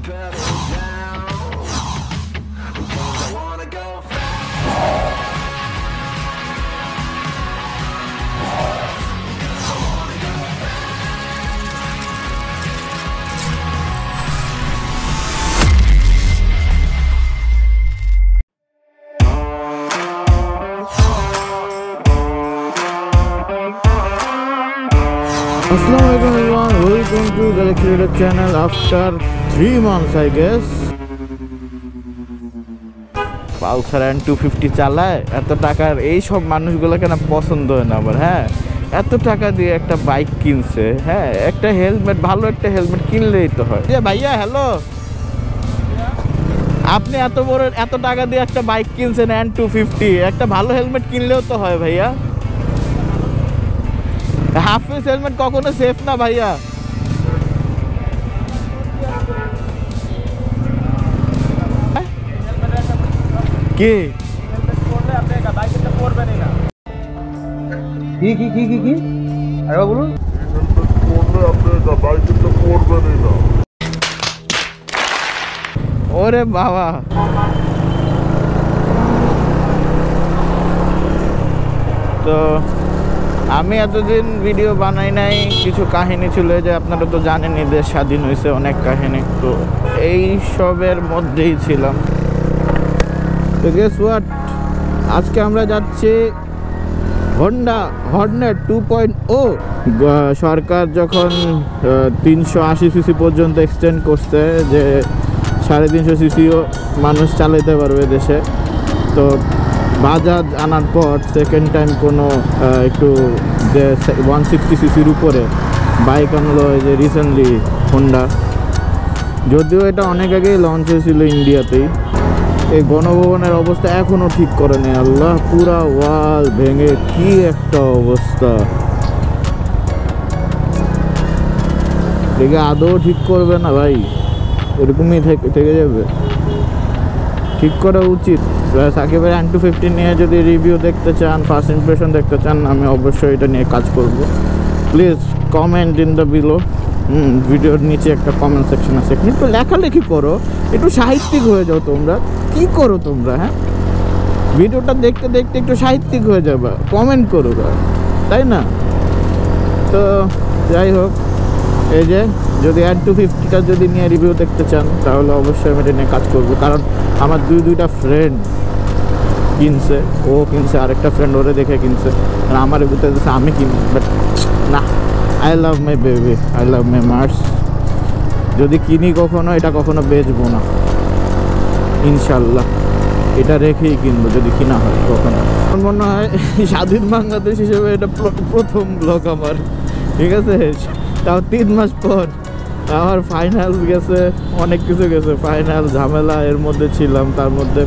Assalamualaikum everyone, welcome to Galaxy Radio channel after 3 months I guess. Pulsar N250 চালায় এত টাকার এই সব মানুষগুলোকে না পছন্দ হয় না আমার। হ্যাঁ, এত টাকা দিয়ে একটা বাইক কিনছে, হ্যাঁ একটা হেলমেট, ভালো একটা হেলমেট কিনলেই তো হয়। যে ভাইয়া হ্যালো, আপনি এত টাকা দিয়ে একটা বাইক কিনছেন N250, একটা ভালো হেলমেট কিনলেও তো হয় ভাইয়া। হাফ ফেস হেলমেট কখনো সেফ না ভাইয়া। কি কি আরে বলুন। ওরে বাবা, তো আমি এতদিন ভিডিও বানাই নাই, কিছু কাহিনী ছিল যে আপনারা তো জানেনই দেশ স্বাধীন হয়েছে, অনেক কাহিনী, তো এই সবের মধ্যেই ছিলাম। তো গেস হোয়াট, আজকে আমরা যাচ্ছি হন্ডা হর্নেট 2.0। সরকার যখন 380 সিসি পর্যন্ত এক্সটেন্ড করছে, যে 350 সিসিও মানুষ চালাইতে পারবে দেশে, তো বাজাজ আনার পর সেকেন্ড টাইম কোনো একটু যে 160 সিসির উপরে বাইক আনলো যে রিসেন্টলি হন্ডা। যদিও এটা অনেক আগেই লঞ্চ হয়েছিল ইন্ডিয়াতেই। এই গণভবনের অবস্থা এখনও ঠিক করে নেই, আল্লাহ, পুরা ওয়াল ভেঙে কি একটা অবস্থা। দেখে আদৌ ঠিক করবে না ভাই, এরকমই থেকে যাবে। ঠিক করা উচিত। সাকিবের N250 নিয়ে যদি রিভিউ দেখতে চান, ফার্স্ট ইমপ্রেশন দেখতে চান, আমি অবশ্যই এটা নিয়ে কাজ করব। Please comment in the below. ভিডিওর নিচে একটা কমেন্ট সেকশন আছে, একটু লেখালেখি করো, একটু সাহিত্যিক হয়ে যাও। তোমরা কি করো তোমরা? হ্যাঁ, ভিডিওটা দেখতে দেখতে একটু সাহিত্যিক হয়ে যাবে, কমেন্ট করো, তাই না? তো যাই হোক, এই যে যদি N250টা যদি নিয়ে রিভিউ দেখতে চান, তাহলে অবশ্যই আমি এটা নিয়ে কাজ করবো। কারণ আমার দুইটা ফ্রেন্ড কিনছে, ও কিনছে, আরেকটা ফ্রেন্ড ওরে দেখে কিনছে, আর আমার ভিতরে দিচ্ছে আমি কিনি। বাট না, I love my baby, I love my Mars. যদি কিনি কখনো, এটা কখনো বেচবো না ইনশাল্লাহ, এটা রেখেই কিনবো যদি কিনা হয় কখনো। আমার মনে হয় স্বাধীন বাংলাদেশ হিসেবে এটা প্রথম ব্লগ আমার, ঠিক আছে? তাও 3 মাস পর আমার ফাইনালস গেছে, অনেক কিছু গেছে, ফাইনাল ঝামেলা এর মধ্যে ছিলাম। তার মধ্যে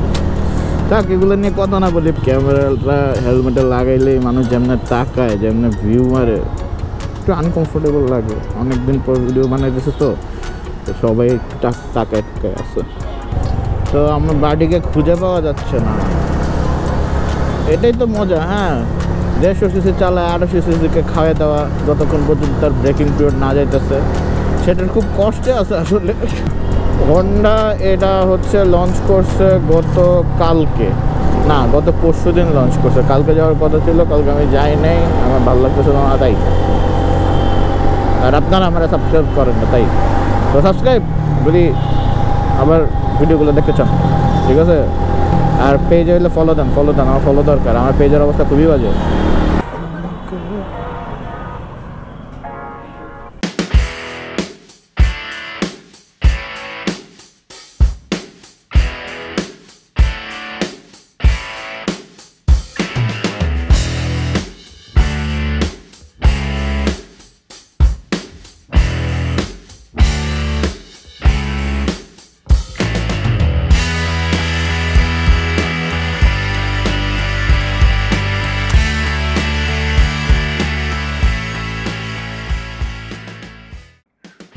থাক, এগুলো নিয়ে কথা না বলি। ক্যামেরাটা হেলমেটে লাগাইলেই মানুষ যেমন তাকায়, যেমন ভিউ মারে, একটু আনকমফোর্টেবল লাগে। অনেকদিন পর ভিডিও বানাইতেছে, তো সবাই তাকায় আছে। তো আমার বাড়িকে খুঁজে পাওয়া যাচ্ছে না, এটাই তো মজা। হ্যাঁ, 150 সিসি চালায় 800 সিসিকে খাওয়াই দেওয়া, যতক্ষণ পর্যন্ত তার ব্রেকিং পিরিয়ড না যাইতেছে, সেটার খুব কষ্টে আছে আসলে। হন্ডা এটা হচ্ছে লঞ্চ করছে গত পরশু দিন লঞ্চ করছে। কালকে যাওয়ার কথা ছিল, কালকে আমি যাই নাই, আমার ভালো লাগতেছিল না তাই। আর আপনারা আমরা সাবস্ক্রাইব করেন না, তাই তো সাবস্ক্রাইব যদি আবার ভিডিওগুলো দেখতে চান, ঠিক আছে? আর পেজে হইলে ফলো দেন, আমার ফলো দরকার, আমার পেজের অবস্থা খুবই বাজে।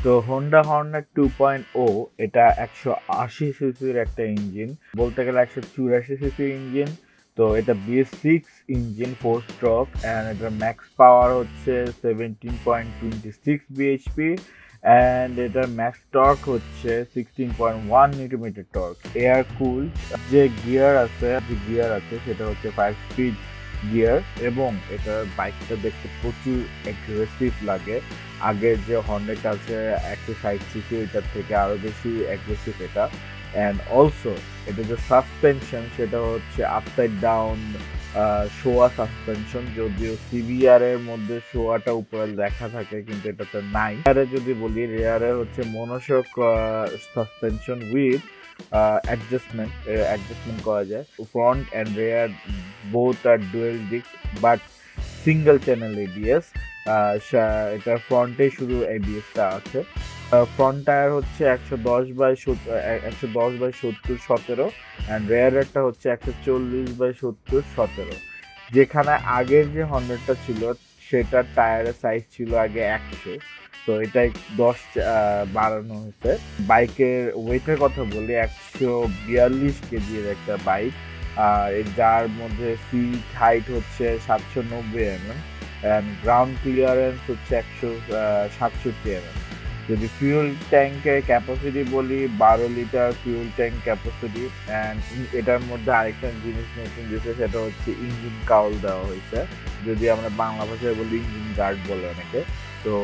তো হোন্ডা হর্নেট 2.0 এটা 180 সিসির একটা ইঞ্জিন, বলতে গেলে 184 সিসির ইঞ্জিন। তো এটা BS6 ইঞ্জিন, 4 স্ট্রোক, অ্যান্ড এটার ম্যাক্স পাওয়ার হচ্ছে 17.26 bhp, অ্যান্ড এটার ম্যাক্স টর্ক হচ্ছে 16.1 নিউটন টর্ক। এয়ার কুল যে গিয়ার আছে সেটা হচ্ছে 5 স্পিড গিয়ার, এবং এটা বাইকটা দেখতে প্রচুর অ্যাগ্রেসিভ লাগে। আগের যে হর্নেট আছে 160 সিসি, এটার থেকে আরও বেশি অ্যাগ্রেসিভ এটা। অ্যান্ড অলসো এটা যে সাসপেনশন সেটা হচ্ছে আপসাইড ডাউন শোয়া সাসপেনশন, যদিও সিভিআর এর মধ্যে শোয়াটা উপরে লেখা থাকে কিন্তু এটাতে নাই। রেয়ারে যদি বলি, রেয়ারে হচ্ছে মনোশক সাসপেনশন উইথ অ্যাডজাস্টমেন্ট করা যায়। Front and rear both are dual disc but single channel ABS. এটা ফ্রন্টে শুধু এবিএসটা আছে। ফ্রন্ট টায়ার হচ্ছে 110/70 অ্যান্ড রেয়ারেরটা হচ্ছে 140/70। যেখানে আগের যে হর্নেটটা ছিল সেটার টায়ারের সাইজ ছিল আগে 100, তো এটা 10 বাড়ানো হয়েছে। বাইকের ওয়েটের কথা বলি, 142 কেজির একটা বাইক, আর যার মধ্যে সিট হাইট হচ্ছে 790 mm অ্যান্ড গ্রাউন্ড ক্লিয়ারেন্স হচ্ছে 167 mm। যদি ফিউল ট্যাঙ্কের ক্যাপাসিটি বলি, 12 litre fuel tank capacity. And এটার মধ্যে আরেকটা জিনিস নতুন দিয়েছে, সেটা হচ্ছে ইঞ্জিন কাউল দেওয়া হয়েছে, যদি আমরা বাংলা ভাষায় বলি ইঞ্জিন গার্ড বলে অনেকে। তো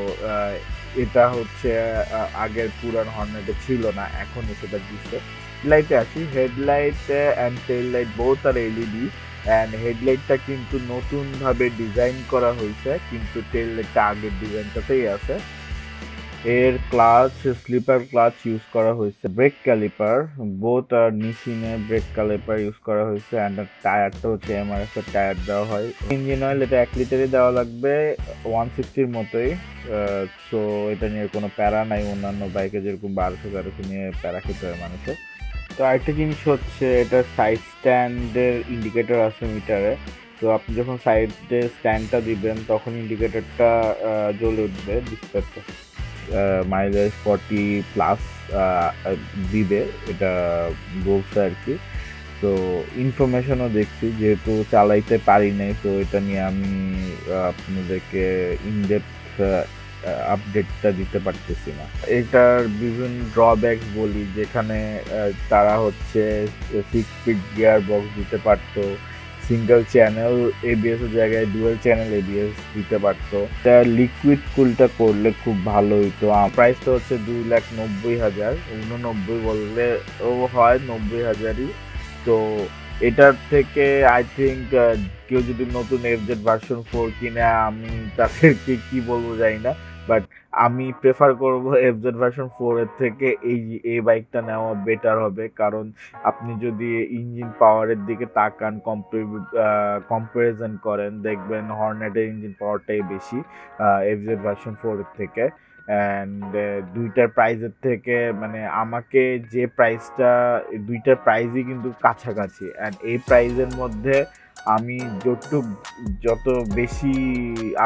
এটা হচ্ছে আগের পুরান হর্নেটে ছিল না, এখন সেটা দিচ্ছে। লাইটে আসি, headlight and tail light both আর এলইডি, অ্যান্ড হেডলাইটটা কিন্তু নতুনভাবে ডিজাইন করা হয়েছে, কিন্তু টেল লাইটটা আগের ডিজাইনটাতেই আছে। এর ক্লাচ স্লিপার ক্লাচ ইউজ করা হয়েছে। ব্রেক ক্যালিপার বোথ আর নিশিনে ব্রেক ক্যালিপার ইউজ করা হয়েছে। অ্যান্ড টায়ারটা হচ্ছে এমআরএফ এর টায়ার দেওয়া হয়। ইঞ্জিন অয়েল এটা 1 লিটারই দেওয়া লাগবে, 160-র মতোই। সো এটা নিয়ে কোনো প্যারা নাই, অন্যান্য বাইকে যেরকম 1200 নিয়ে প্যারা খেতে হয় মানুষের। তো আরেকটা জিনিস হচ্ছে এটা সাইড স্ট্যান্ডের ইন্ডিকেটর আছে মিটারে। তো আপনি যখন সাইডে স্ট্যান্ডটা দিবেন তখন ইন্ডিকেটরটা জ্বলে উঠবে, ডিসপ্লেটা মাইলেজ 40+ দিবে, এটা বলছে আর কি। তো ইনফরমেশনও দেখছি, যেহেতু চালাইতে পারি নাই, তো এটা নিয়ে আমি আপনাদেরকে ইনডেপথ আপডেটটা দিতে পারতেছি না। এটার বিভিন্ন ড্রব্যাকস বলি, যেখানে তারা হচ্ছে 6 স্পিড গিয়ার বক্স দিতে পারতো, সিঙ্গেল চ্যানেল এবিএস এর জায়গায় ডুয়েল চ্যানেল এবিএস দিতে পারতো। এটা লিকুইড কুলটা করলে খুব ভালো হইতো। প্রাইসটা হচ্ছে 2,90,000, 89 বললে ও হয় 90,000ই। তো এটার থেকে আই থিঙ্ক কেউ যদি নতুন এফজেড ভার্সন 4 কিনে, আমি তাদেরকে কি বলবো জানি না, বাট আমি প্রেফার করব এফজেড ভার্সন 4 এর থেকে এই বাইকটা নেওয়া বেটার হবে। কারণ আপনি যদি ইঞ্জিন পাওয়ারের দিকে তাকান, কম্পারিজন করেন, দেখবেন হর্নেটের ইঞ্জিন পাওয়ারটাই বেশি এফজেড ভার্সন 4 এর থেকে। অ্যান্ড দুইটার প্রাইসের থেকে, মানে আমাকে যে প্রাইসটা, দুইটার প্রাইসই কিন্তু কাছাকাছি। অ্যান্ড এই প্রাইসের মধ্যে আমি যত বেশি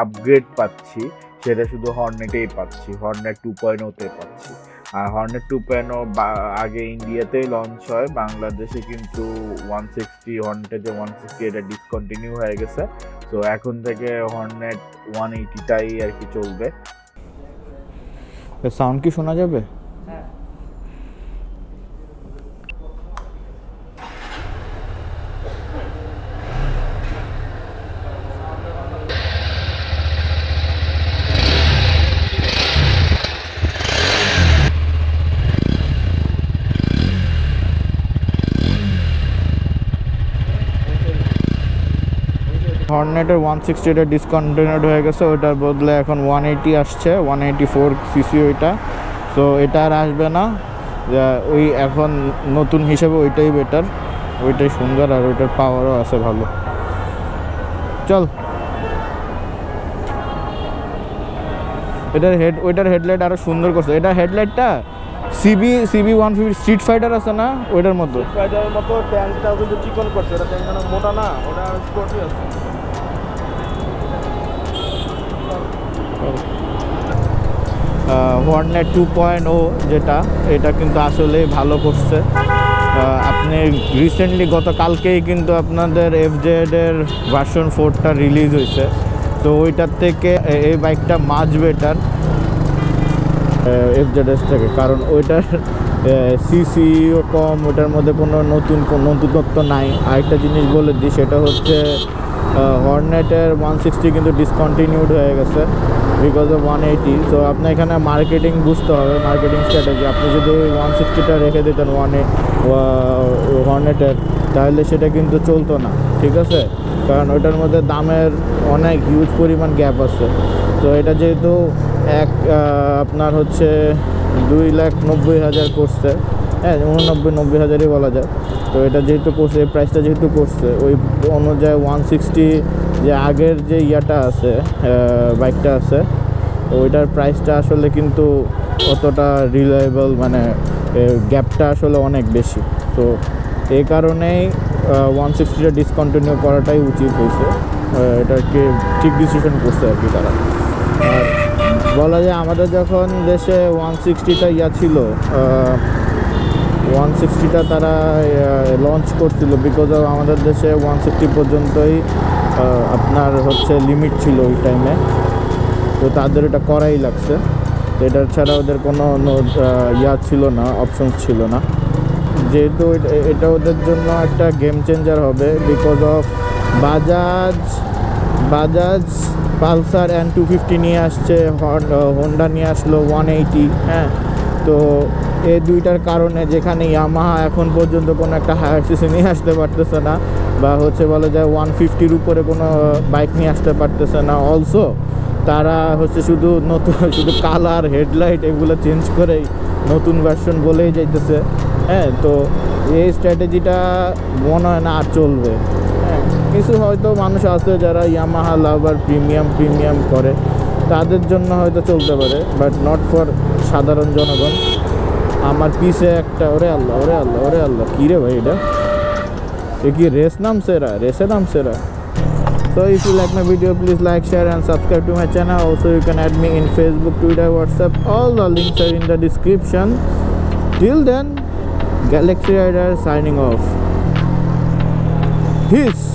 আপগ্রেড পাচ্ছি সেটা শুধু হর্নেটেই পাচ্ছি, হর্নেট 2.0-তে পাচ্ছি। আর হর্নেট 2.0 আগে ইন্ডিয়াতেই লঞ্চ হয়, বাংলাদেশে কিন্তু 160 হর্নেটের যে 160 এটা ডিসকন্টিনিউ হয়ে গেছে। তো এখন থেকে হর্নেট 180টাই আর কি চলবে। সাউন্ড কি শোনা যাবে? হর্নেটের 160 এটা ডিসকন্টিনিউড হয়ে গেছে, ওইটার বদলে এখন 180 আসছে, 184 সিসি ওইটা। সো এটা আর আসবে না, ওই এখন নতুন হিসেবে ওইটাই বেটার, ওইটাই সুন্দর, আর ওইটার পাওয়ারও আছে ভালো। চল, ওইটার হেডলাইট আরও সুন্দর করছে। এটা হেডলাইটটা সিবি 150 স্ট্রিট ফাইটার আছে না, ওইটার মতো। স্ট্রিট ফাইটারের মতো ট্যাঙ্কটাও কিন্তু চিকন করছে, এটা ট্যাঙ্কটা মোটা না, ওটা স্পোর্টি আছে। হর্নেট 2.0 যেটা, এটা কিন্তু আসলে ভালো করছে। আপনি রিসেন্টলি গতকালকেই কিন্তু আপনাদের এফজেডের ভার্সন 4টা রিলিজ হয়েছে, তো ওইটার থেকে এই বাইকটা মাচ বেটার। FZS থেকে, কারণ ওইটার সিসিও কম, ওইটার মধ্যে কোনো নতুনত্ব নাই। আরেকটা জিনিস বলে দিই, সেটা হচ্ছে হর্নেটের 160 কিন্তু ডিসকন্টিনিউড হয়ে গেছে বিকজ অফ 180। সো আপনার এখানে মার্কেটিং বুঝতে হবে, মার্কেটিং স্ট্র্যাটেজি। আপনি যদি 160টা রেখে দিতেন হর্নেটের, তাহলে সেটা কিন্তু চলতো না, ঠিক আছে? কারণ ওইটার মধ্যে দামের অনেক হিউজ পরিমাণ গ্যাপ আছে। তো এটা যেহেতু আপনার হচ্ছে 2,90,000 করছে, হ্যাঁ 89,90,000ই বলা যায়। তো এটা যেহেতু করছে, এই প্রাইসটা যেহেতু করছে, ওই অনুযায়ী 160 যে আগের যে ইয়াটা আছে, বাইকটা আছে, ওইটার প্রাইসটা আসলে কিন্তু অতটা রিলায়েবল, মানে গ্যাপটা আসলে অনেক বেশি। তো এই কারণেই 160টা ডিসকন্টিনিউ করাটাই উচিত হয়েছে। এটাকে ঠিক ডিসিশন করছে আর কি তারা। আর বলা যায় আমাদের যখন দেশে 160টা ছিল, 160টা তারা লঞ্চ করছিল বিকজ অফ আমাদের দেশে 160 পর্যন্তই আপনার হচ্ছে লিমিট ছিল ওই টাইমে। তো তাদের এটা করাই লাগছে, এটা ছাড়া ওদের কোনো ছিল না, অপশন ছিল না। যেহেতু এটা ওদের জন্য একটা গেম চেঞ্জার হবে because of Bajaj Pulsar N250 নিয়ে আসছে, হোন্ডা নিয়ে আসলো 180। হ্যাঁ, তো এই দুইটার কারণে যেখানে ইয়ামাহা এখন পর্যন্ত কোনো একটা হায়ার সিসি নিয়ে আসতে পারতেছে না, বা হচ্ছে বলা যায় 150-র উপরে কোনো বাইক নিয়ে আসতে পারতেছে না। অলসো তারা হচ্ছে শুধু কালার, হেডলাইট এগুলো চেঞ্জ করেই নতুন ভার্সন বলেই যাইতেছে। হ্যাঁ, তো এই স্ট্র্যাটেজিটা মনে হয় না আর চলবে। হ্যাঁ, কিছু হয়তো মানুষ আছে যারা ইয়ামাহা লাভার, প্রিমিয়াম করে, তাদের জন্য হয়তো চলতে পারে, বাট নট ফর সাধারণ জনগণ। আমার পিছে একটা ওরে আল্লাহ কী রে ভাই, এ কি রেসে নামছে এরা। So if you like my video, please like, share and subscribe to my channel. Also you can add me in Facebook, Twitter, WhatsApp. All the links are in the description. Till then, Galaxy Rider signing off. Peace.